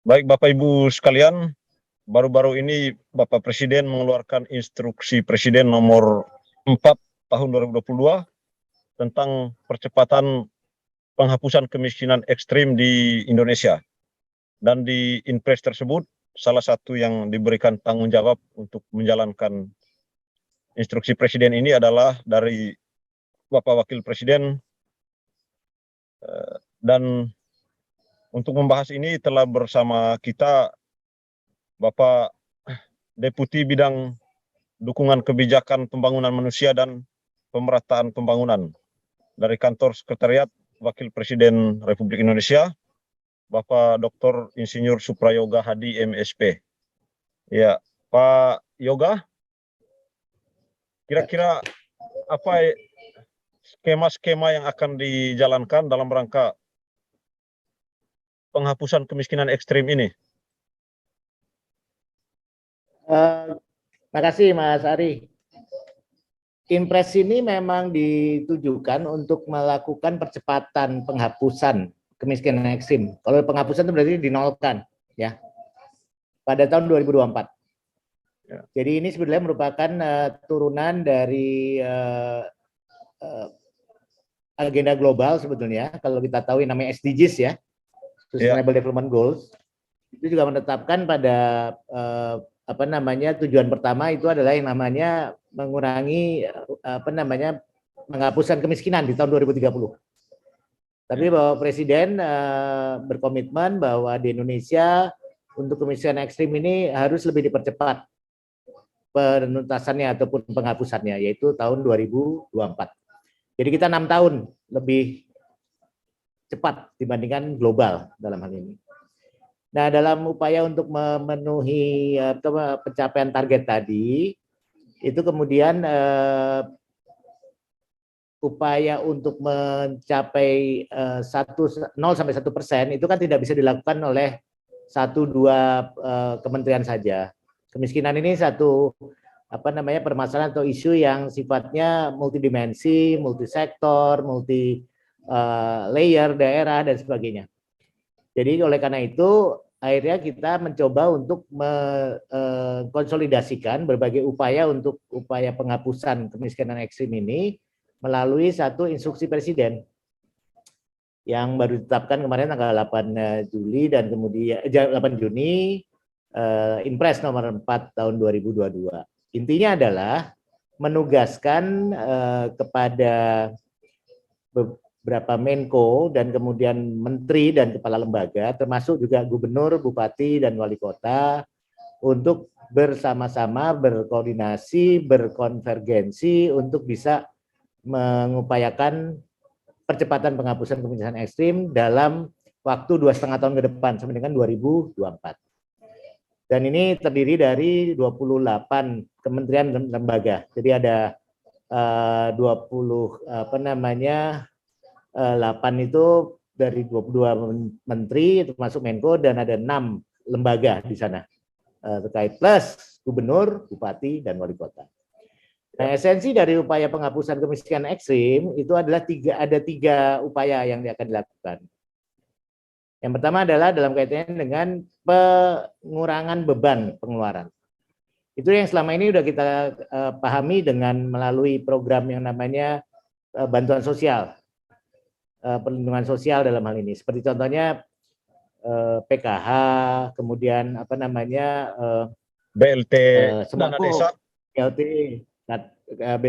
Baik Bapak Ibu sekalian, baru-baru ini Bapak Presiden mengeluarkan instruksi Presiden nomor 4 tahun 2022 tentang percepatan penghapusan kemiskinan ekstrim di Indonesia. Dan di Inpres tersebut, salah satu yang diberikan tanggung jawab untuk menjalankan instruksi Presiden ini adalah dari Bapak Wakil Presiden, dan untuk membahas ini telah bersama kita Bapak Deputi Bidang Dukungan Kebijakan Pembangunan Manusia dan Pemerataan Pembangunan dari Kantor Sekretariat Wakil Presiden Republik Indonesia, Bapak Dr. Insinyur Suprayoga Hadi MSP. Ya, Pak Yoga, kira-kira apa skema-skema yang akan dijalankan dalam rangka penghapusan kemiskinan ekstrim ini? Makasih Mas Ari. Impres ini memang ditujukan untuk melakukan percepatan penghapusan kemiskinan ekstrim. Kalau penghapusan itu berarti dinolkan, ya, pada tahun 2024. Ya. Jadi ini sebenarnya merupakan turunan dari agenda global sebetulnya. Kalau kita tahu yang namanya SDGs ya, Sustainable Development Goals, itu juga menetapkan pada tujuan pertama itu adalah yang namanya mengurangi menghapuskan kemiskinan di tahun 2030. Tapi Bapak Presiden berkomitmen bahwa di Indonesia untuk kemiskinan ekstrim ini harus lebih dipercepat penuntasannya ataupun penghapusannya, yaitu tahun 2024. Jadi kita 6 tahun lebih cepat dibandingkan global dalam hal ini. Nah, dalam upaya untuk memenuhi pencapaian target tadi, itu kemudian upaya untuk mencapai 0-1% itu kan tidak bisa dilakukan oleh 1-2 kementerian saja. Kemiskinan ini satu permasalahan atau isu yang sifatnya multidimensi, multisektor, multi layer daerah dan sebagainya. Jadi oleh karena itu akhirnya kita mencoba untuk mengkonsolidasikan berbagai upaya untuk upaya penghapusan kemiskinan ekstrim ini melalui satu instruksi Presiden yang baru ditetapkan kemarin tanggal 8 Juli dan kemudian 8 Juni, Inpres nomor 4 tahun 2022. Intinya adalah menugaskan kepada beberapa Menko dan kemudian menteri dan kepala lembaga, termasuk juga gubernur, bupati, dan wali kota, untuk bersama-sama berkoordinasi, berkonvergensi untuk bisa mengupayakan percepatan penghapusan kemiskinan ekstrim dalam waktu 2,5 tahun ke depan sampai dengan 2024. Dan ini terdiri dari 28 kementerian dan lembaga. Jadi ada 8 itu dari 22 menteri termasuk Menko, dan ada 6 lembaga di sana terkait, plus gubernur, bupati, dan wali kota. Nah, esensi dari upaya penghapusan kemiskinan ekstrim itu adalah ada tiga upaya yang akan dilakukan. Yang pertama adalah dalam kaitannya dengan pengurangan beban pengeluaran. Itu yang selama ini sudah kita pahami dengan melalui program yang namanya bantuan sosial, perlindungan sosial dalam hal ini. Seperti contohnya PKH, kemudian BLT sembako, dana desa, BLT,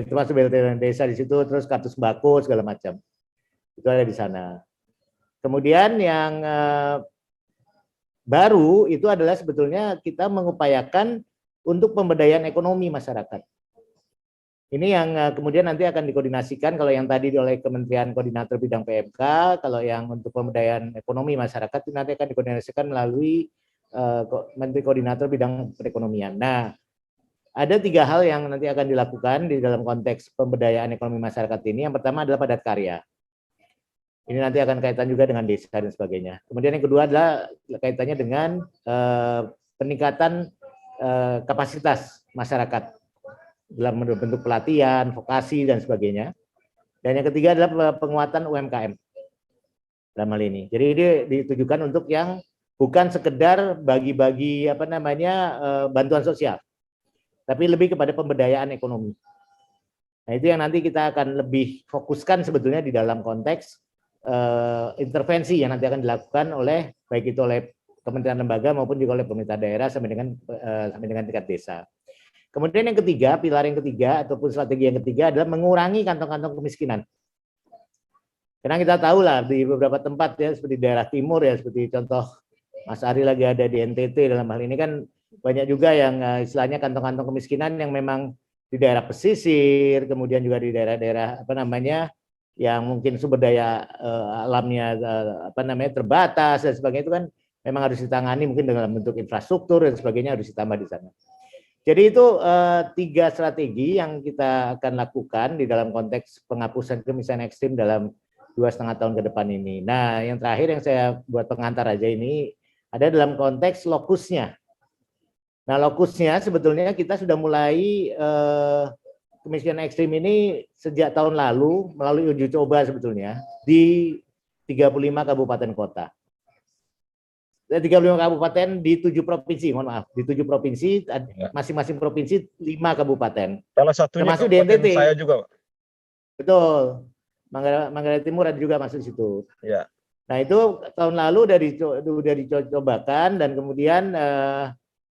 termasuk BLT dana desa di situ, terus kartu sembako segala macam. Itu ada di sana. Kemudian yang baru itu adalah sebetulnya kita mengupayakan untuk pemberdayaan ekonomi masyarakat. Ini yang kemudian nanti akan dikoordinasikan, kalau yang tadi oleh Kementerian Koordinator Bidang PMK, kalau yang untuk pemberdayaan ekonomi masyarakat itu nanti akan dikoordinasikan melalui Menteri Koordinator Bidang Perekonomian. Nah, ada 3 hal yang nanti akan dilakukan di dalam konteks pemberdayaan ekonomi masyarakat ini. Yang pertama adalah padat karya. Ini nanti akan kaitan juga dengan desa dan sebagainya. Kemudian yang kedua adalah kaitannya dengan peningkatan kapasitas masyarakat dalam bentuk pelatihan, vokasi, dan sebagainya. Dan yang ketiga adalah penguatan UMKM. dalam hal ini. Jadi ini ditujukan untuk yang bukan sekedar bagi-bagi bantuan sosial, tapi lebih kepada pemberdayaan ekonomi. Nah, itu yang nanti kita akan lebih fokuskan sebetulnya di dalam konteks intervensi yang nanti akan dilakukan oleh baik itu oleh kementerian lembaga maupun juga oleh pemerintah daerah sampai dengan tingkat desa. Kemudian yang ketiga, pilar yang ketiga ataupun strategi yang ketiga adalah mengurangi kantong-kantong kemiskinan. Karena kita tahu lah di beberapa tempat ya seperti daerah timur ya, seperti contoh Mas Ari lagi ada di NTT, dalam hal ini kan banyak juga yang istilahnya kantong-kantong kemiskinan yang memang di daerah pesisir, kemudian juga di daerah-daerah yang mungkin sumber daya alamnya terbatas dan sebagainya, itu kan memang harus ditangani mungkin dalam bentuk infrastruktur dan sebagainya, harus ditambah di sana. Jadi itu 3 strategi yang kita akan lakukan di dalam konteks penghapusan kemiskinan ekstrim dalam 2,5 tahun ke depan ini. Nah, yang terakhir yang saya buat pengantar aja ini ada dalam konteks lokusnya. Nah, lokusnya sebetulnya kita sudah mulai kemiskinan ekstrim ini sejak tahun lalu melalui uji coba sebetulnya di 35 kabupaten kota. 35 kabupaten di 7 provinsi, mohon maaf, di 7 provinsi, masing-masing provinsi 5 kabupaten. Salah satunya termasuk di NTT. Saya juga. Betul. Manggarai Timur ada juga masuk di situ. Ya. Nah, itu tahun lalu udah dicobakan dan kemudian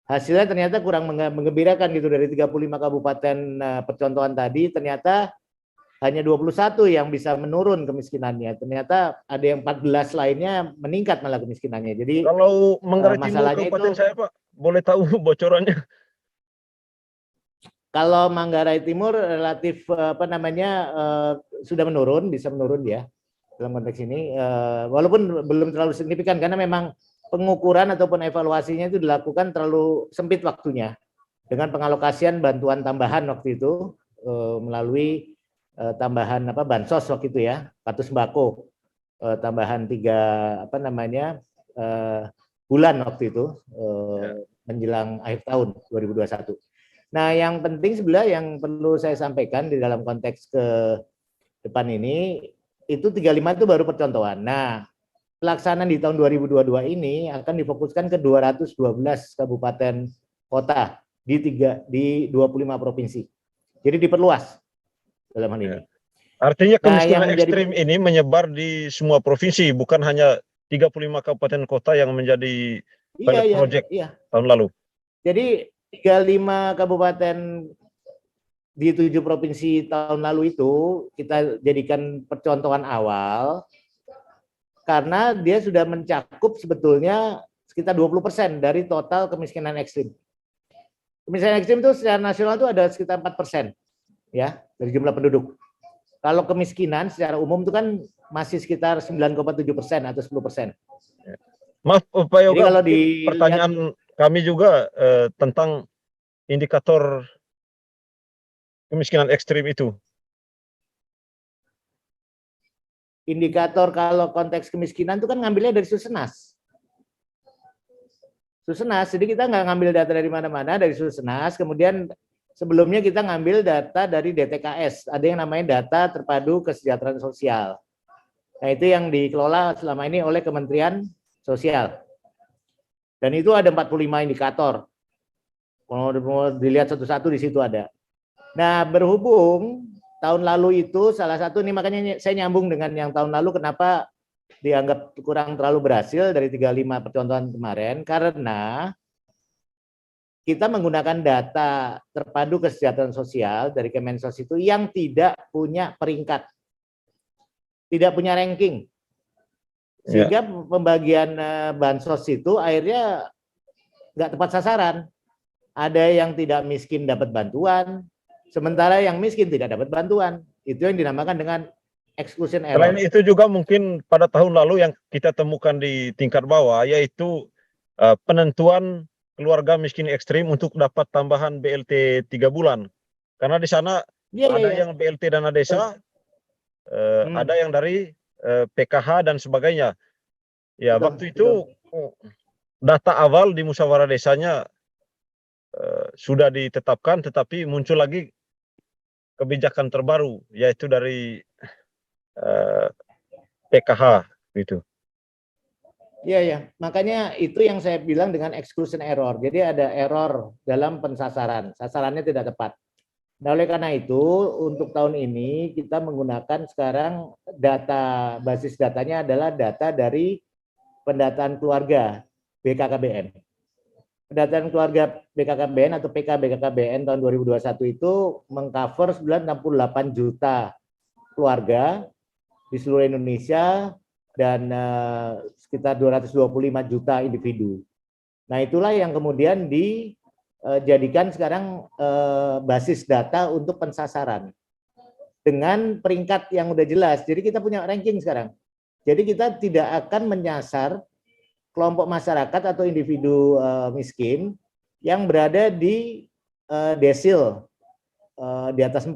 hasilnya ternyata kurang menggembirakan gitu. Dari 35 kabupaten percontohan tadi ternyata hanya 21 yang bisa menurun kemiskinannya. Ternyata ada yang 14 lainnya meningkat malah kemiskinannya. Jadi kalau Manggarai Timur kabupaten saya Pak, boleh tahu bocorannya? Kalau Manggarai Timur relatif sudah menurun, bisa menurun ya dalam konteks ini, walaupun belum terlalu signifikan karena memang pengukuran ataupun evaluasinya itu dilakukan terlalu sempit waktunya dengan pengalokasian bantuan tambahan waktu itu melalui tambahan bansos waktu itu ya, kartu sembako tambahan 3 bulan waktu itu menjelang akhir tahun 2021. Nah, yang penting sebenarnya yang perlu saya sampaikan di dalam konteks ke depan ini, itu 35 itu baru percontohan. Nah, pelaksanaan di tahun 2022 ini akan difokuskan ke 212 kabupaten kota di 25 provinsi. Jadi diperluas dalam hal ini. Artinya kemiskinan ekstrim ini menyebar di semua provinsi, bukan hanya 35 kabupaten kota yang menjadi pilot project tahun lalu. Jadi 35 kabupaten di 7 provinsi tahun lalu itu kita jadikan percontohan awal karena dia sudah mencakup sebetulnya sekitar 20% dari total kemiskinan ekstrim. Kemiskinan ekstrim itu secara nasional itu ada sekitar 4% ya dari jumlah penduduk. Kalau kemiskinan secara umum itu kan masih sekitar 9,7% atau 10%. Maaf Pak Yoga, kalau pertanyaan kami juga tentang indikator kemiskinan ekstrim itu. Indikator kalau konteks kemiskinan itu kan ngambilnya dari Susenas. Jadi kita nggak ngambil data dari mana-mana, dari Susenas. Kemudian sebelumnya kita ngambil data dari DTKS. Ada yang namanya data terpadu kesejahteraan sosial. Nah, itu yang dikelola selama ini oleh Kementerian Sosial. Dan itu ada 45 indikator. Kalau mau dilihat satu-satu di situ ada. Nah, berhubung tahun lalu itu salah satu ini, makanya saya nyambung dengan yang tahun lalu kenapa dianggap kurang terlalu berhasil dari 35 percontohan kemarin, karena kita menggunakan data terpadu kesejahteraan sosial dari Kemensos itu yang tidak punya peringkat, tidak punya ranking. Sehingga pembagian bansos itu akhirnya nggak tepat sasaran. Ada yang tidak miskin dapat bantuan, sementara yang miskin tidak dapat bantuan. Itu yang dinamakan dengan exclusion error. Selain itu juga mungkin pada tahun lalu yang kita temukan di tingkat bawah, yaitu penentuan keluarga miskin ekstrim untuk dapat tambahan BLT 3 bulan. Karena di sana ada yang BLT dana desa, ada yang dari PKH dan sebagainya. Ya, waktu itu data awal di musyawarah desanya sudah ditetapkan, tetapi muncul lagi kebijakan terbaru, yaitu dari PKH gitu. Iya, ya. Makanya itu yang saya bilang dengan exclusion error. Jadi ada error dalam pensasaran. Sasarannya tidak tepat. Nah, oleh karena itu, untuk tahun ini kita menggunakan sekarang data, basis datanya adalah data dari pendataan keluarga BKKBN. Pendataan keluarga BKKBN atau PK BKKBN tahun 2021 itu mengcover 968 juta keluarga di seluruh Indonesia dan sekitar 225 juta individu. Nah, itulah yang kemudian dijadikan sekarang basis data untuk pensasaran dengan peringkat yang udah jelas. Jadi kita punya ranking sekarang. Jadi kita tidak akan menyasar kelompok masyarakat atau individu miskin yang berada di desil di atas 4.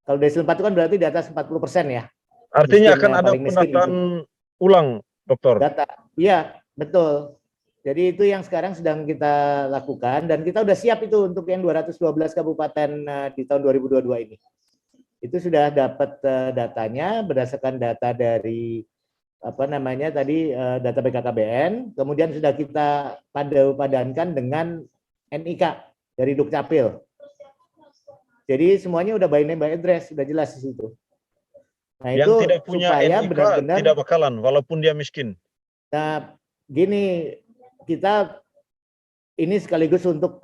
Kalau desil 4 itu kan berarti di atas 40% ya. Artinya Miskin, akan ada paling miskin penataan itu. ulang, Dokter. Data, iya betul. Jadi itu yang sekarang sedang kita lakukan dan kita udah siap itu untuk yang 212 kabupaten di tahun 2022 ini. Itu sudah dapat datanya berdasarkan data dari apa namanya tadi data BKKBN, kemudian sudah kita padankan dengan NIK dari Dukcapil. Jadi semuanya udah by name by address, sudah jelas di situ. Nah, Yang itu tidak punya supaya NIK benar-benar tidak bakalan, walaupun dia miskin. Nah, gini, kita ini sekaligus untuk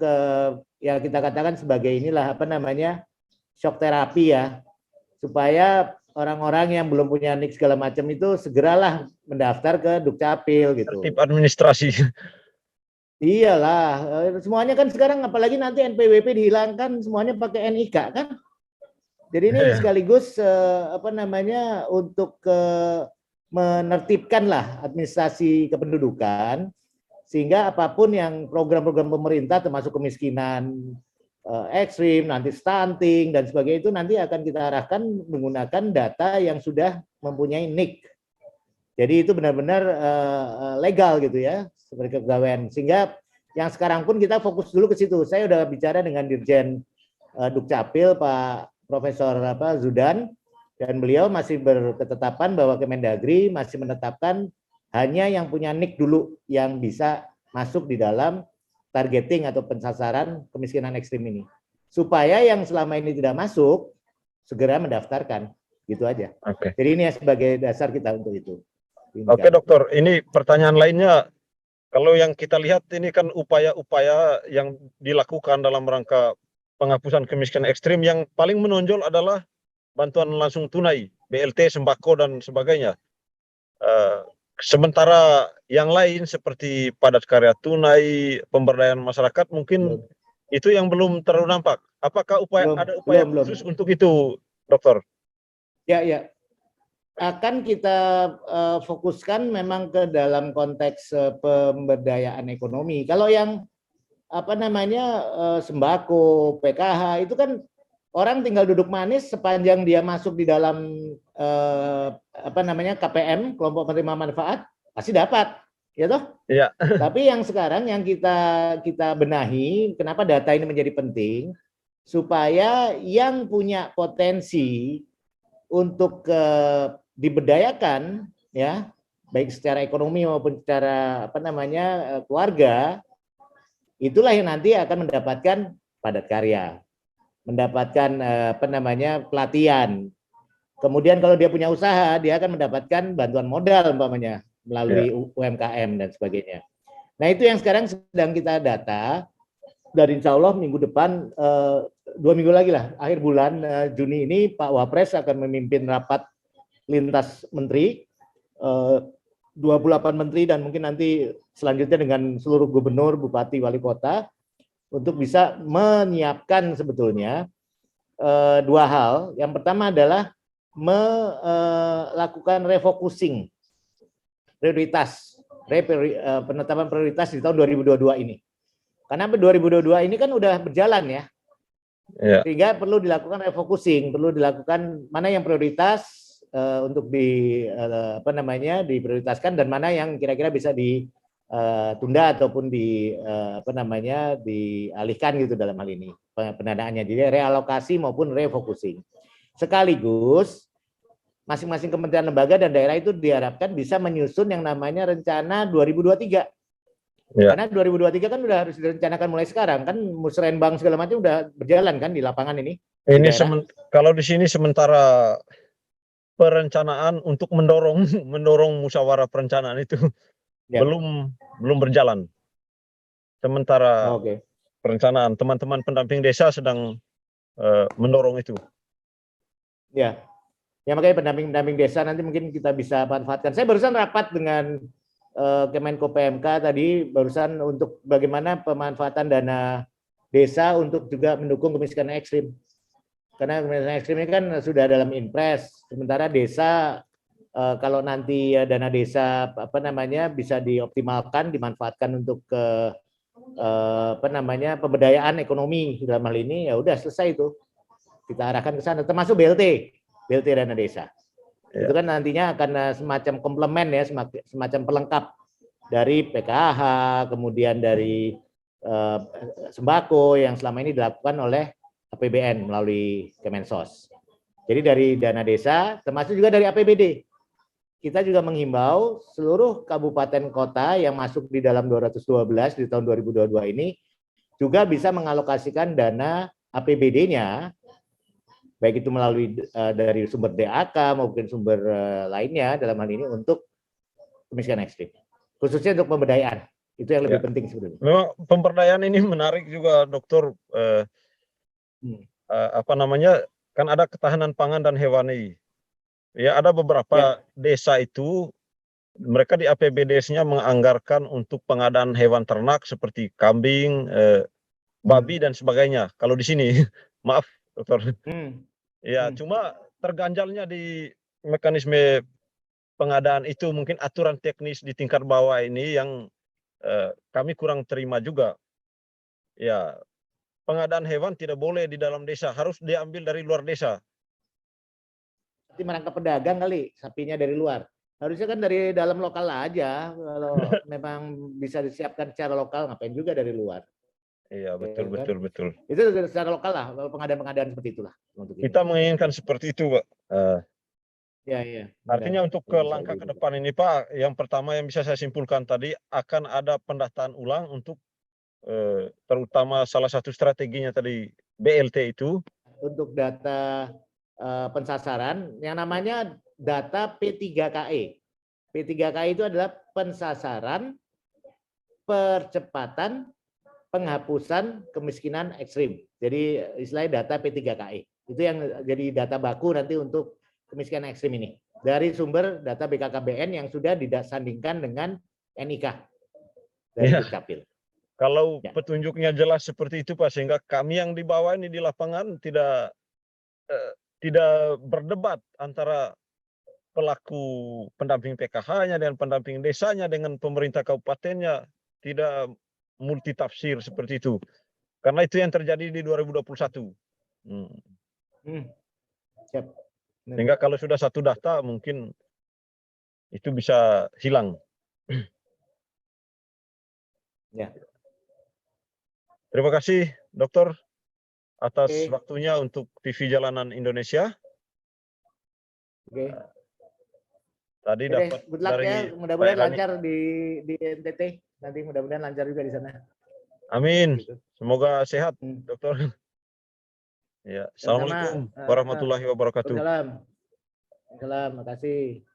ya kita katakan sebagai inilah apa namanya shock terapi ya, supaya orang-orang yang belum punya NIK segala macam itu segeralah mendaftar ke Dukcapil gitu. Tertib administrasi. Iyalah, semuanya kan sekarang apalagi nanti NPWP dihilangkan semuanya pakai NIK kan. Jadi ini sekaligus apa namanya untuk menertibkan lah administrasi kependudukan sehingga apapun yang program-program pemerintah termasuk kemiskinan ekstrim, nanti stunting dan sebagainya itu nanti akan kita arahkan menggunakan data yang sudah mempunyai NIK. Jadi itu benar-benar legal gitu ya, seperti kepegawaian. Sehingga yang sekarang pun kita fokus dulu ke situ. Saya udah bicara dengan Dirjen Dukcapil Pak Profesor Zudan dan beliau masih berketetapan bahwa Kemendagri masih menetapkan hanya yang punya NIK dulu yang bisa masuk di dalam targeting atau pensasaran kemiskinan ekstrim ini. Supaya yang selama ini tidak masuk segera mendaftarkan, gitu aja. Oke. Jadi ini sebagai dasar kita untuk itu. Oke, Dokter. Ini pertanyaan lainnya. Kalau yang kita lihat ini kan upaya-upaya yang dilakukan dalam rangka penghapusan kemiskinan ekstrim, yang paling menonjol adalah bantuan langsung tunai, BLT, sembako, dan sebagainya. Sementara yang lain seperti padat karya tunai, pemberdayaan masyarakat, mungkin itu yang belum terlalu nampak. Apakah ada upaya khusus untuk itu, Dokter? Ya, ya. Akan kita fokuskan memang ke dalam konteks pemberdayaan ekonomi. Kalau yang apa namanya sembako, PKH itu kan orang tinggal duduk manis sepanjang dia masuk di dalam apa namanya KPM, kelompok penerima manfaat, pasti dapat, ya toh? Iya. Tapi yang sekarang yang kita benahi, kenapa data ini menjadi penting? Supaya yang punya potensi untuk diberdayakan ya baik secara ekonomi maupun secara apa namanya keluarga, itulah yang nanti akan mendapatkan padat karya, mendapatkan apa namanya pelatihan. Kemudian kalau dia punya usaha, dia akan mendapatkan bantuan modal umpamanya melalui UMKM dan sebagainya. Nah, itu yang sekarang sedang kita data, dan insya Allah minggu depan 2 minggu lagi lah, akhir bulan Juni ini Pak Wapres akan memimpin rapat lintas menteri, 28 menteri dan mungkin nanti selanjutnya dengan seluruh gubernur, bupati, wali kota untuk bisa menyiapkan sebetulnya dua hal. Yang pertama adalah melakukan refocusing prioritas, penetapan prioritas di tahun 2022 ini. Karena 2022 ini kan udah berjalan ya. Sehingga perlu dilakukan refocusing, perlu dilakukan mana yang prioritas untuk apa namanya diprioritaskan dan mana yang kira-kira bisa ditunda ataupun apa namanya dialihkan gitu dalam hal ini pendanaannya. Jadi realokasi maupun refocusing. Sekaligus masing-masing kementerian lembaga dan daerah itu diharapkan bisa menyusun yang namanya rencana 2023. Ya. Karena 2023 kan udah harus direncanakan mulai sekarang kan, musrenbang segala macam udah berjalan kan di lapangan ini. Ini kalau di sini sementara perencanaan untuk mendorong musyawarah perencanaan itu belum berjalan. Sementara perencanaan teman-teman pendamping desa sedang mendorong itu. Ya, makanya pendamping desa nanti mungkin kita bisa manfaatkan. Saya barusan rapat dengan Kemenko PMK tadi barusan untuk bagaimana pemanfaatan dana desa untuk juga mendukung kemiskinan ekstrim. Karena kemiskinan ekstrim ini kan sudah dalam Inpres. Sementara desa kalau nanti dana desa bisa dioptimalkan, dimanfaatkan untuk pemberdayaan ekonomi dalam hal ini, ya udah selesai itu. Kita arahkan ke sana, termasuk BLT dana desa. Itu kan nantinya akan semacam komplement ya, semacam pelengkap dari PKH, kemudian dari sembako yang selama ini dilakukan oleh APBN melalui Kemensos. Jadi dari dana desa, termasuk juga dari APBD. Kita juga menghimbau seluruh kabupaten kota yang masuk di dalam 212 di tahun 2022 ini juga bisa mengalokasikan dana APBD-nya, baik itu melalui dari sumber DAK maupun sumber lainnya dalam hal ini untuk kemiskinan ekstrim, khususnya untuk pemberdayaan. Itu yang lebih penting sebenarnya. Memang pemberdayaan ini menarik juga, Dokter. Kan ada ketahanan pangan dan hewani. Ya, ada beberapa desa itu mereka di APBD-nya menganggarkan untuk pengadaan hewan ternak seperti kambing, babi dan sebagainya. Kalau di sini, maaf, Dokter. Ya, cuma terganjalnya di mekanisme pengadaan itu mungkin aturan teknis di tingkat bawah ini yang kami kurang terima juga. Ya, pengadaan hewan tidak boleh di dalam desa, harus diambil dari luar desa. Berarti merangkap pedagang kali, sapinya dari luar. Harusnya kan dari dalam lokal aja. Kalau memang bisa disiapkan secara lokal, ngapain juga dari luar. Iya, betul. Itu secara lokal lah, pengadaan-pengadaan seperti itulah. Kita menginginkan seperti itu, Pak. Iya. Artinya untuk ke langkah ke depan ini, Pak, yang pertama yang bisa saya simpulkan tadi, akan ada pendataan ulang untuk terutama salah satu strateginya tadi BLT itu. Untuk data pensasaran yang namanya data P3KE. P3KE itu adalah pensasaran, percepatan, penghapusan kemiskinan ekstrim. Jadi istilahnya data P3KE. Itu yang jadi data baku nanti untuk kemiskinan ekstrim ini. Dari sumber data BKKBN yang sudah disandingkan dengan NIK dari Dukcapil. Kalau petunjuknya jelas seperti itu, Pak, sehingga kami yang di bawah ini di lapangan tidak berdebat antara pelaku pendamping PKH-nya dan pendamping desanya dengan pemerintah kabupatennya, tidak multitafsir seperti itu. Karena itu yang terjadi di 2021. Siap. Sehingga kalau sudah satu data mungkin itu bisa hilang. Ya. Terima kasih, Dokter, atas waktunya untuk TV Jalanan Indonesia. Tadi dapat dari mudah-mudahan lancar di NTT. Nanti mudah-mudahan lancar juga di sana. Amin. Semoga sehat, Dokter. Ya, Assalamualaikum warahmatullahi wabarakatuh. Waalaikumsalam. Terima kasih.